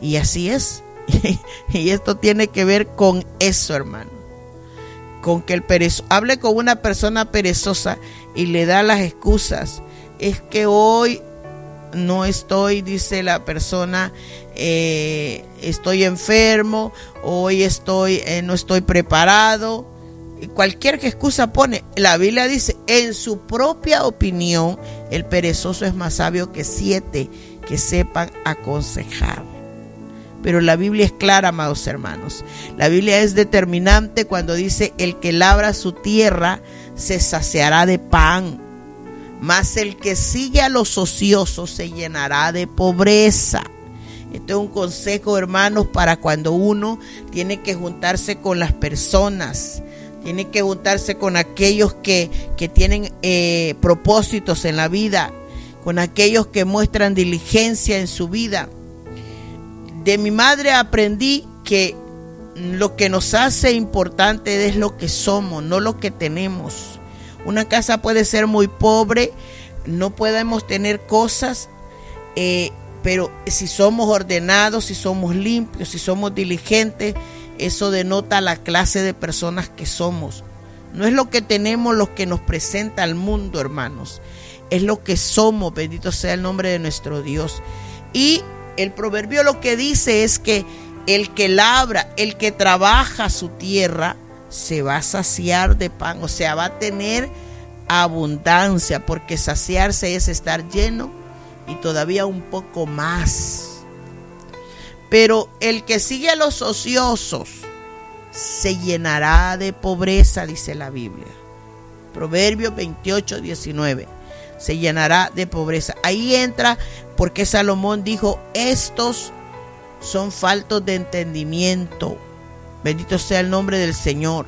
Y así es. Y esto tiene que ver con eso, hermano. Con que el perezoso, hable con una persona perezosa y le da las excusas. Es que hoy no estoy, dice la persona, estoy enfermo, hoy no estoy preparado. Cualquier excusa pone. La Biblia dice, en su propia opinión, el perezoso es más sabio que 7 que sepan aconsejar. Pero la Biblia es clara, amados hermanos. La Biblia es determinante cuando dice, el que labra su tierra se saciará de pan, mas el que sigue a los ociosos se llenará de pobreza. Este es un consejo, hermanos, para cuando uno tiene que juntarse con las personas, tiene que juntarse con aquellos que tienen propósitos en la vida, con aquellos que muestran diligencia en su vida. De mi madre aprendí que lo que nos hace importante es lo que somos, no lo que tenemos. Una casa puede ser muy pobre, no podemos tener cosas, pero si somos ordenados, si somos limpios, si somos diligentes, eso denota la clase de personas que somos. No es lo que tenemos lo que nos presenta al mundo, hermanos. Es lo que somos, bendito sea el nombre de nuestro Dios. Y el proverbio lo que dice es que el que labra, el que trabaja su tierra, se va a saciar de pan, o sea, va a tener abundancia, porque saciarse es estar lleno y todavía un poco más. Pero el que sigue a los ociosos se llenará de pobreza, dice la Biblia. Proverbios 28:19. Se llenará de pobreza. Ahí entra porque Salomón dijo: estos son faltos de entendimiento. Bendito sea el nombre del Señor.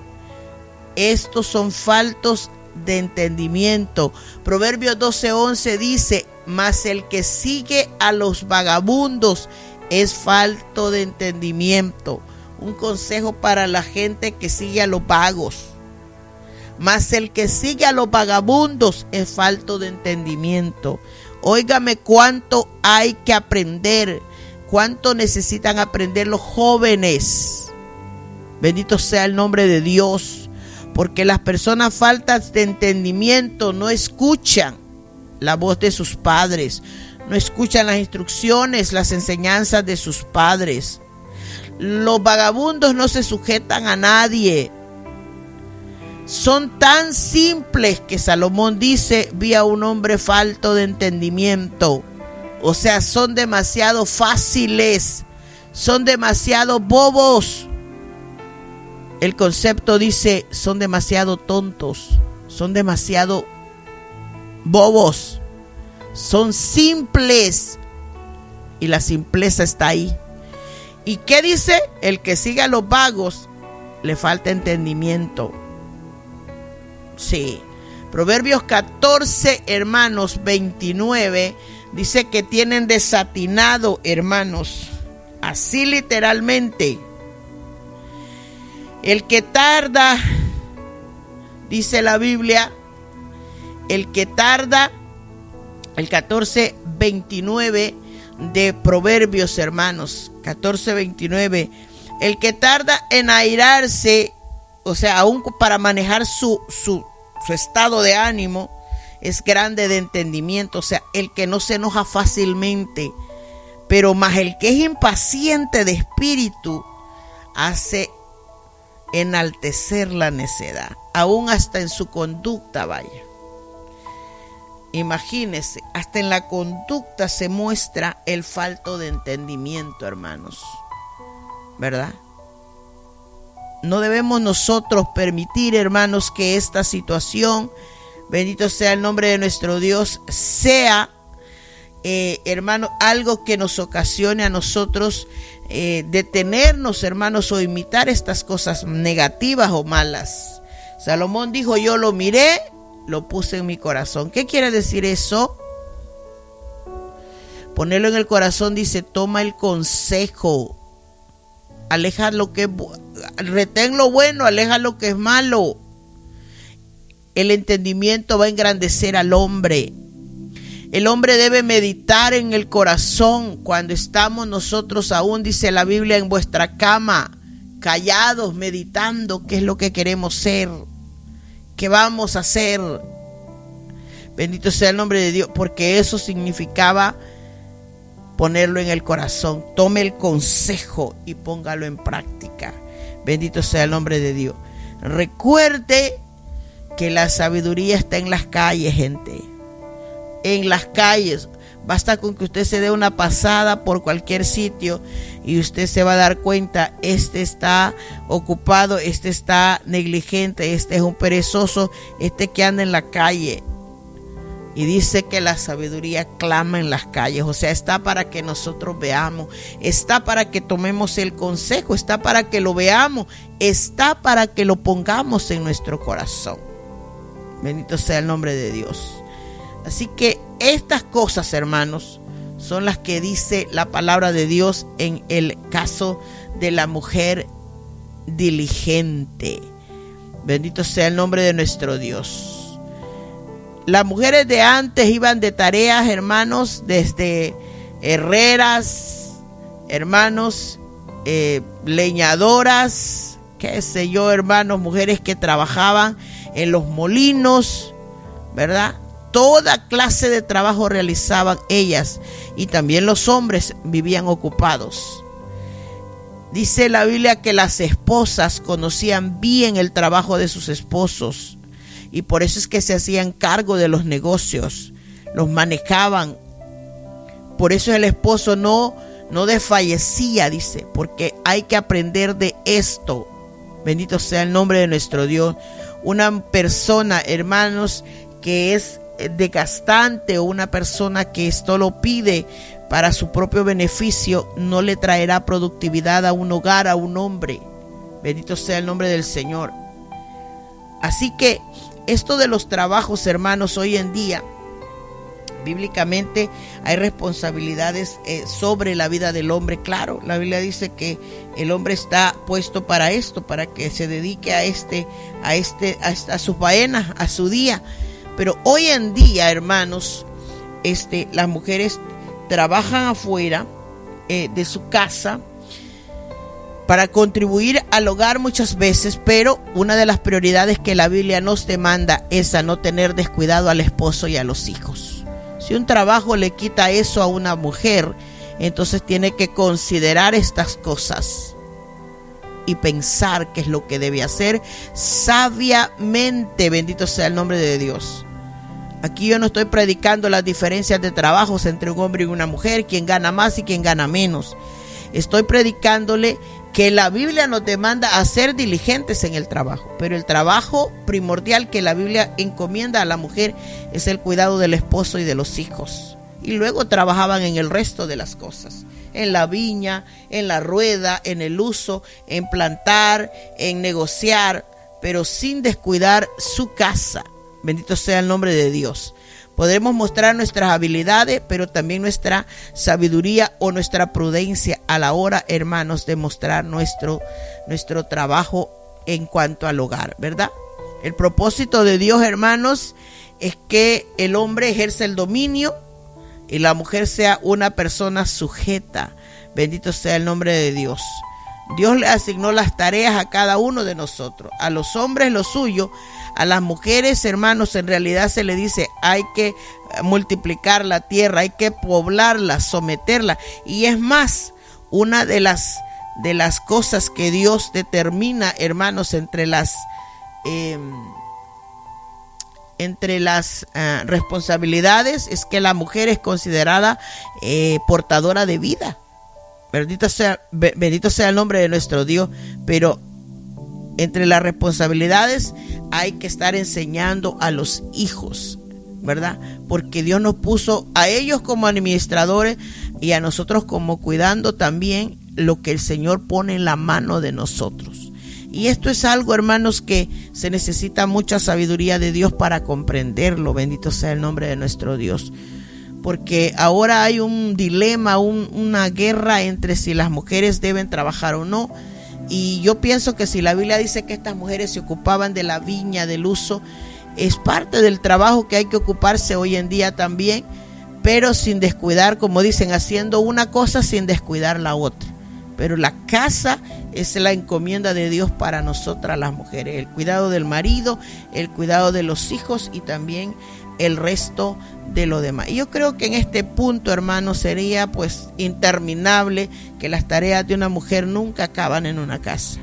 Estos son faltos de entendimiento. Proverbios 12:11 dice: mas el que sigue a los vagabundos es falto de entendimiento. Un consejo para la gente que sigue a los vagos. Mas el que sigue a los vagabundos es falto de entendimiento. Óigame cuánto hay que aprender, cuánto necesitan aprender los jóvenes. Bendito sea el nombre de Dios, porque las personas faltas de entendimiento no escuchan la voz de sus padres, no escuchan las instrucciones, las enseñanzas de sus padres. Los vagabundos no se sujetan a nadie. Son tan simples que Salomón dice: vi a un hombre falto de entendimiento. O sea, son demasiado fáciles, son demasiado bobos. El concepto dice: son demasiado tontos, son demasiado bobos, son simples. Y la simpleza está ahí. ¿Y qué dice? El que sigue a los vagos le falta entendimiento. Sí. Proverbios 14, hermanos, 29, dice que tienen desatinado, hermanos. Así literalmente. El que tarda, dice la Biblia, el que tarda, el 14:29 de Proverbios, hermanos, 14:29, el que tarda en airarse, o sea, aún para manejar su estado de ánimo, es grande de entendimiento. O sea, el que no se enoja fácilmente, pero más el que es impaciente de espíritu, hace enaltecer la necedad, aún hasta en su conducta, vaya. Imagínese, hasta en la conducta se muestra el falto de entendimiento, hermanos, ¿verdad? No debemos nosotros permitir, hermanos, que esta situación, bendito sea el nombre de nuestro Dios, sea, hermano, algo que nos ocasione a nosotros detenernos, hermanos, o imitar estas cosas negativas o malas. Salomón dijo: yo lo miré, lo puse en mi corazón. ¿Qué quiere decir eso? Ponerlo en el corazón, dice: toma el consejo, aleja lo que es, retén lo bueno, aleja lo que es malo. El entendimiento va a engrandecer al hombre. El hombre debe meditar en el corazón cuando estamos nosotros aún, dice la Biblia, en vuestra cama, callados, meditando qué es lo que queremos ser, qué vamos a hacer. Bendito sea el nombre de Dios, porque eso significaba ponerlo en el corazón. Tome el consejo y póngalo en práctica. Bendito sea el nombre de Dios. Recuerde que la sabiduría está en las calles, gente. En las calles. Basta con que usted se dé una pasada por cualquier sitio y usted se va a dar cuenta: este está ocupado, este está negligente, este es un perezoso, este que anda en la calle. Y dice que la sabiduría clama en las calles, o sea, está para que nosotros veamos, está para que tomemos el consejo, está para que lo veamos, está para que lo pongamos en nuestro corazón. Bendito sea el nombre de Dios. Así que estas cosas, hermanos, son las que dice la palabra de Dios en el caso de la mujer diligente. Bendito sea el nombre de nuestro Dios. Las mujeres de antes iban de tareas, hermanos, desde herreras, hermanos, leñadoras, qué sé yo, hermanos, mujeres que trabajaban en los molinos, ¿verdad? Toda clase de trabajo realizaban ellas, y también los hombres vivían ocupados. Dice la Biblia que las esposas conocían bien el trabajo de sus esposos, y por eso es que se hacían cargo de los negocios, los manejaban. Por eso el esposo no desfallecía, dice, porque hay que aprender de esto. Bendito sea el nombre de nuestro Dios. Una persona, hermanos, que es desgastante, o una persona que esto lo pide para su propio beneficio, no le traerá productividad a un hogar, a un hombre. Bendito sea el nombre del Señor. Así que esto de los trabajos, hermanos, hoy en día, bíblicamente hay responsabilidades sobre la vida del hombre. Claro, la Biblia dice que el hombre está puesto para esto, para que se dedique a sus faenas, a su día. Pero hoy en día, hermanos, las mujeres trabajan afuera de su casa para contribuir al hogar muchas veces, pero una de las prioridades que la Biblia nos demanda es a no tener descuidado al esposo y a los hijos. Si un trabajo le quita eso a una mujer, entonces tiene que considerar estas cosas y pensar qué es lo que debe hacer sabiamente. Bendito sea el nombre de Dios. Aquí yo no estoy predicando las diferencias de trabajos entre un hombre y una mujer, quién gana más y quién gana menos. Estoy predicándole que la Biblia nos demanda a ser diligentes en el trabajo, pero el trabajo primordial que la Biblia encomienda a la mujer es el cuidado del esposo y de los hijos. Y luego trabajaban en el resto de las cosas, en la viña, en la rueda, en el uso, en plantar, en negociar, pero sin descuidar su casa. Bendito sea el nombre de Dios. Podremos mostrar nuestras habilidades, pero también nuestra sabiduría o nuestra prudencia a la hora, hermanos, de mostrar nuestro trabajo en cuanto al hogar, ¿verdad? El propósito de Dios, hermanos, es que el hombre ejerza el dominio y la mujer sea una persona sujeta. Bendito sea el nombre de Dios. Dios le asignó las tareas a cada uno de nosotros. A los hombres lo suyo, a las mujeres, hermanos, en realidad se le dice hay que multiplicar la tierra, hay que poblarla, someterla. Y es más, una de las cosas que Dios determina, hermanos, entre las responsabilidades es que la mujer es considerada portadora de vida. Bendito sea el nombre de nuestro Dios. Pero entre las responsabilidades hay que estar enseñando a los hijos, ¿verdad? Porque Dios nos puso a ellos como administradores y a nosotros como cuidando también lo que el Señor pone en la mano de nosotros. Y esto es algo, hermanos, que se necesita mucha sabiduría de Dios para comprenderlo. Bendito sea el nombre de nuestro Dios. Porque ahora hay un dilema, una guerra entre si las mujeres deben trabajar o no. Y yo pienso que si la Biblia dice que estas mujeres se ocupaban de la viña, del uso, es parte del trabajo que hay que ocuparse hoy en día también, pero sin descuidar, como dicen, haciendo una cosa sin descuidar la otra. Pero la casa es la encomienda de Dios para nosotras las mujeres, el cuidado del marido, el cuidado de los hijos y también el resto de lo demás. Y yo creo que en este punto, hermano, sería pues interminable, que las tareas de una mujer nunca acaban en una casa.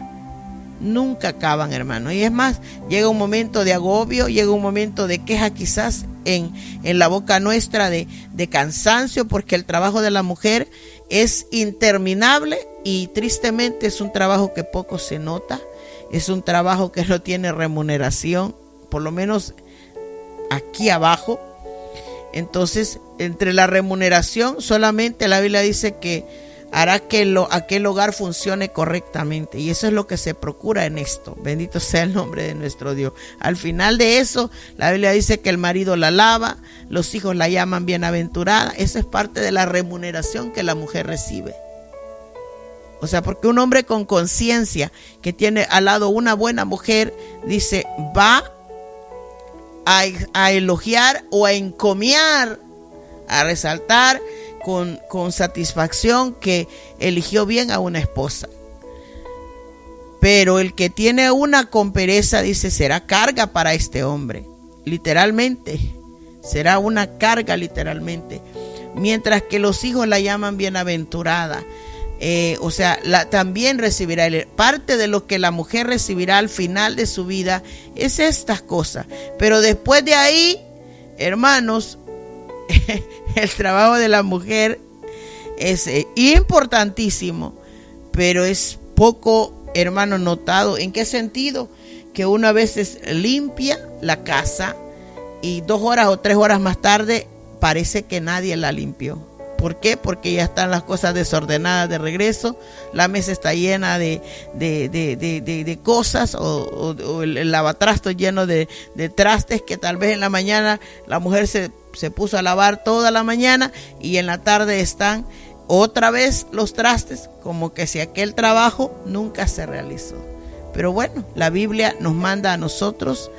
Nunca acaban, hermano. Y es más, llega un momento de agobio, llega un momento de queja quizás en la boca nuestra de cansancio, porque el trabajo de la mujer es interminable y tristemente es un trabajo que poco se nota, es un trabajo que no tiene remuneración, por lo menos aquí abajo. Entonces, entre la remuneración, solamente la Biblia dice que hará que aquel hogar funcione correctamente. Y eso es lo que se procura en esto. Bendito sea el nombre de nuestro Dios. Al final de eso, la Biblia dice que el marido la alaba, los hijos la llaman bienaventurada. Eso es parte de la remuneración que la mujer recibe. O sea, porque un hombre con conciencia que tiene al lado una buena mujer, dice, va a elogiar o a encomiar, a resaltar con satisfacción que eligió bien a una esposa. Pero el que tiene una con pereza, dice, será carga para este hombre. Literalmente, será una carga literalmente. Mientras que los hijos la llaman bienaventurada. O sea, también recibirá parte de lo que la mujer recibirá al final de su vida es estas cosas. Pero después de ahí, hermanos, el trabajo de la mujer es importantísimo, pero es poco, hermano, notado. ¿En qué sentido? Que una vez limpia la casa y 2 horas o 3 horas más tarde parece que nadie la limpió. ¿Por qué? Porque ya están las cosas desordenadas de regreso, la mesa está llena de cosas o el lavatrastos lleno de trastes que tal vez en la mañana la mujer se puso a lavar toda la mañana y en la tarde están otra vez los trastes, como que si aquel trabajo nunca se realizó. Pero bueno, la Biblia nos manda a nosotros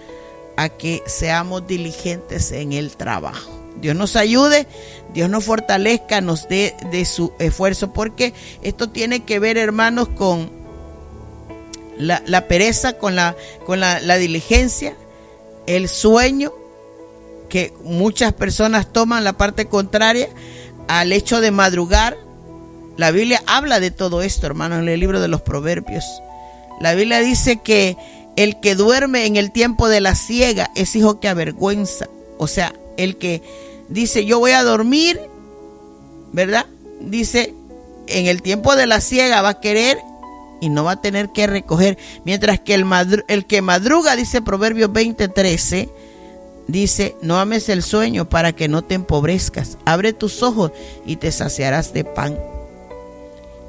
a que seamos diligentes en el trabajo. Dios nos ayude, Dios nos fortalezca, nos dé de su esfuerzo, porque esto tiene que ver, hermanos, con la pereza, con la diligencia, el sueño, que muchas personas toman la parte contraria al hecho de madrugar. La Biblia habla de todo esto, hermanos, en el libro de los Proverbios. La Biblia dice que el que duerme en el tiempo de la siega es hijo que avergüenza. O sea, el que dice yo voy a dormir, ¿verdad? Dice, en el tiempo de la siega va a querer y no va a tener que recoger. Mientras que el que madruga, dice Proverbios 20:13, dice, no ames el sueño para que no te empobrezcas. Abre tus ojos y te saciarás de pan.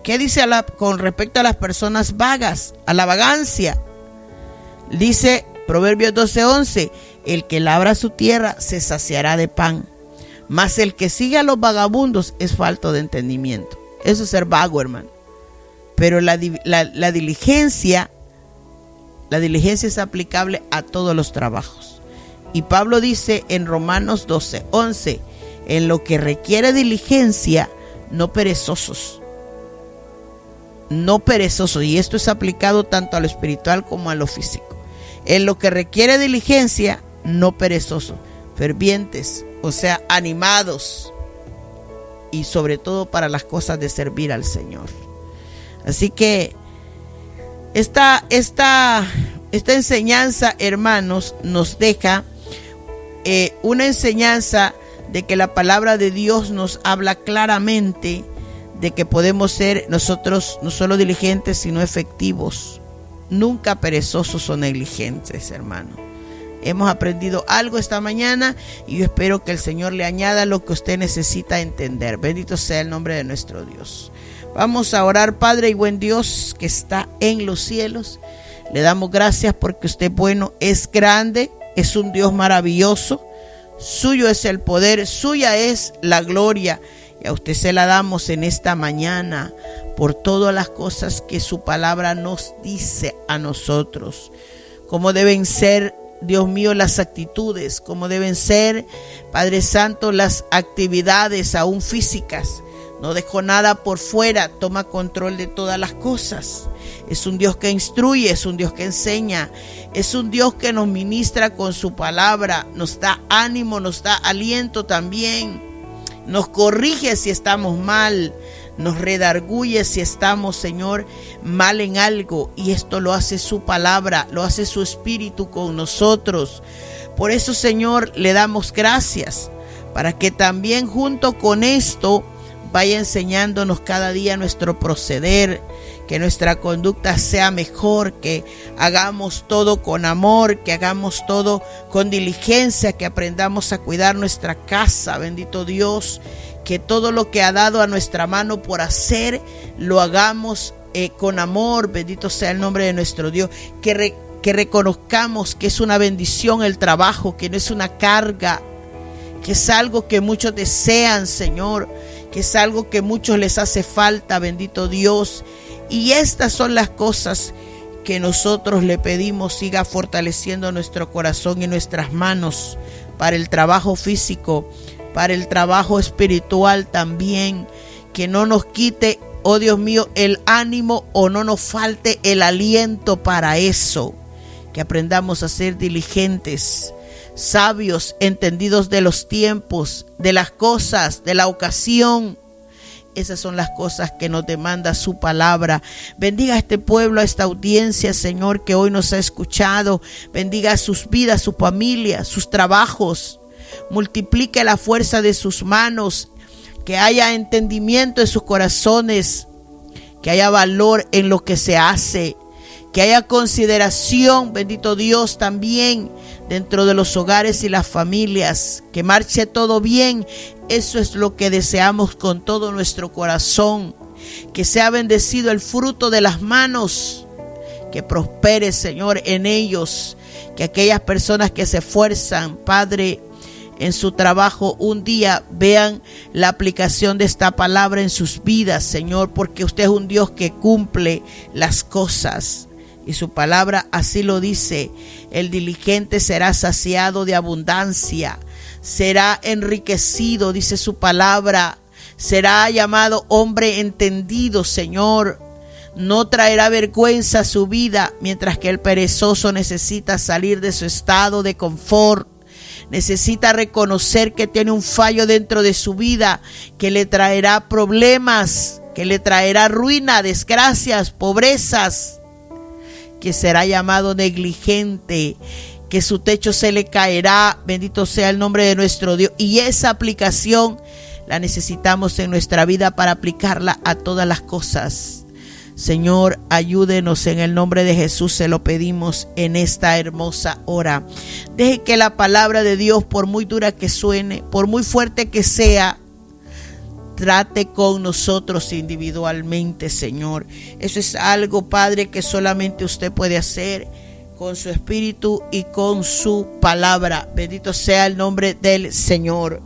¿Qué dice con respecto a las personas vagas, a la vagancia? Dice Proverbios 12:11, el que labra su tierra se saciará de pan, mas el que sigue a los vagabundos es falto de entendimiento. Eso es ser vago, hermano. Pero la diligencia es aplicable a todos los trabajos. Y Pablo dice en Romanos 12:11, en lo que requiere diligencia, no perezosos. No perezosos. Y esto es aplicado tanto a lo espiritual como a lo físico. En lo que requiere diligencia, no perezosos, fervientes, o sea, animados, y sobre todo para las cosas de servir al Señor. Así que esta enseñanza, hermanos, nos deja una enseñanza de que la palabra de Dios nos habla claramente de que podemos ser nosotros no solo diligentes, sino efectivos, nunca perezosos o negligentes, hermano. Hemos aprendido algo esta mañana y yo espero que el Señor le añada lo que usted necesita entender. Bendito sea el nombre de nuestro Dios. Vamos a orar. Padre y buen Dios que está en los cielos, le damos gracias porque usted bueno, es grande, es un Dios maravilloso. Suyo es el poder, suya es la gloria. Y a usted se la damos en esta mañana por todas las cosas que su palabra nos dice a nosotros. Cómo deben ser, Dios mío, las actitudes, cómo deben ser, Padre Santo, las actividades aún físicas. No dejó nada por fuera, toma control de todas las cosas. Es un Dios que instruye, es un Dios que enseña, es un Dios que nos ministra con su palabra, nos da ánimo, nos da aliento también. Nos corrige si estamos mal, nos redarguye si estamos, Señor, mal en algo. Y esto lo hace su palabra, lo hace su Espíritu con nosotros. Por eso, Señor, le damos gracias, para que también junto con esto vaya enseñándonos cada día nuestro proceder, que nuestra conducta sea mejor, que hagamos todo con amor, que hagamos todo con diligencia, que aprendamos a cuidar nuestra casa, bendito Dios, que todo lo que ha dado a nuestra mano por hacer, lo hagamos con amor, bendito sea el nombre de nuestro Dios, que reconozcamos que es una bendición el trabajo, que no es una carga, que es algo que muchos desean, Señor, que es algo que muchos les hace falta, bendito Dios. Y estas son las cosas que nosotros le pedimos siga fortaleciendo nuestro corazón y nuestras manos para el trabajo físico, para el trabajo espiritual también, que no nos quite, oh Dios mío, el ánimo o no nos falte el aliento para eso, que aprendamos a ser diligentes, sabios, entendidos de los tiempos, de las cosas, de la ocasión. Esas son las cosas que nos demanda su palabra. Bendiga a este pueblo, a esta audiencia, Señor, que hoy nos ha escuchado. Bendiga sus vidas, su familia, sus trabajos. Multiplique la fuerza de sus manos. Que haya entendimiento en sus corazones. Que haya valor en lo que se hace. Que haya consideración, bendito Dios, también dentro de los hogares y las familias. Que marche todo bien. Eso es lo que deseamos con todo nuestro corazón. Que sea bendecido el fruto de las manos. Que prospere, Señor, en ellos. Que aquellas personas que se esfuerzan, Padre, en su trabajo, un día vean la aplicación de esta palabra en sus vidas, Señor, porque usted es un Dios que cumple las cosas. Y su palabra así lo dice: el diligente será saciado de abundancia, será enriquecido, dice su palabra, será llamado hombre entendido, Señor. No traerá vergüenza a su vida, mientras que el perezoso necesita salir de su estado de confort. Necesita reconocer que tiene un fallo dentro de su vida que le traerá problemas, que le traerá ruina, desgracias, pobrezas, que será llamado negligente, que su techo se le caerá, bendito sea el nombre de nuestro Dios. Y esa aplicación la necesitamos en nuestra vida para aplicarla a todas las cosas. Señor, ayúdenos en el nombre de Jesús, se lo pedimos en esta hermosa hora. Deje que la palabra de Dios, por muy dura que suene, por muy fuerte que sea, trate con nosotros individualmente, Señor. Eso es algo, Padre, que solamente usted puede hacer con su espíritu y con su palabra. Bendito sea el nombre del Señor.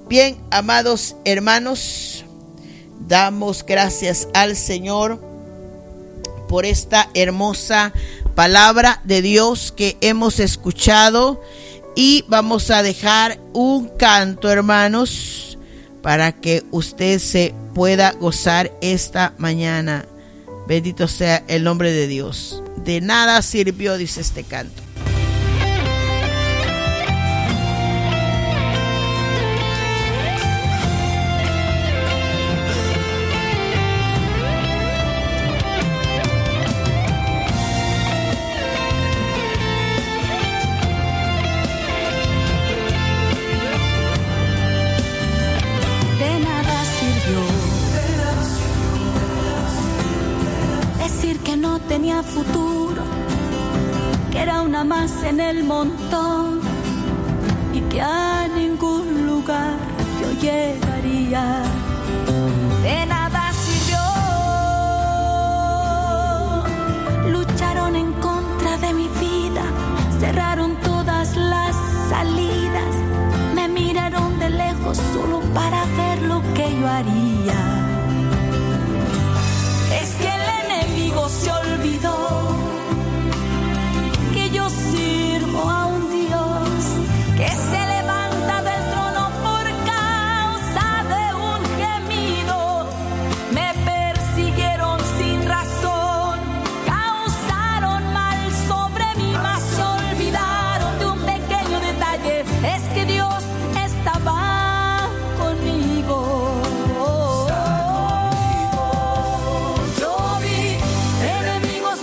Bien, amados hermanos, damos gracias al Señor por esta hermosa palabra de Dios que hemos escuchado, y vamos a dejar un canto, hermanos, para que usted se pueda gozar esta mañana. Bendito sea el nombre de Dios. De nada sirvió, dice este canto. Tenía futuro, que era una más en el montón y que a ningún lugar yo llegaría. De nada sirvió. Lucharon en contra de mi vida, cerraron todas las salidas, me miraron de lejos solo para ver lo que yo haría. Es que el enemigo se olvidó que yo sirvo a un Dios que se levanta del trono por causa de un gemido. Me persiguieron sin razón, causaron mal sobre mí, mas se olvidaron de un pequeño detalle: es que Dios estaba conmigo. Enemigos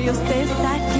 y usted está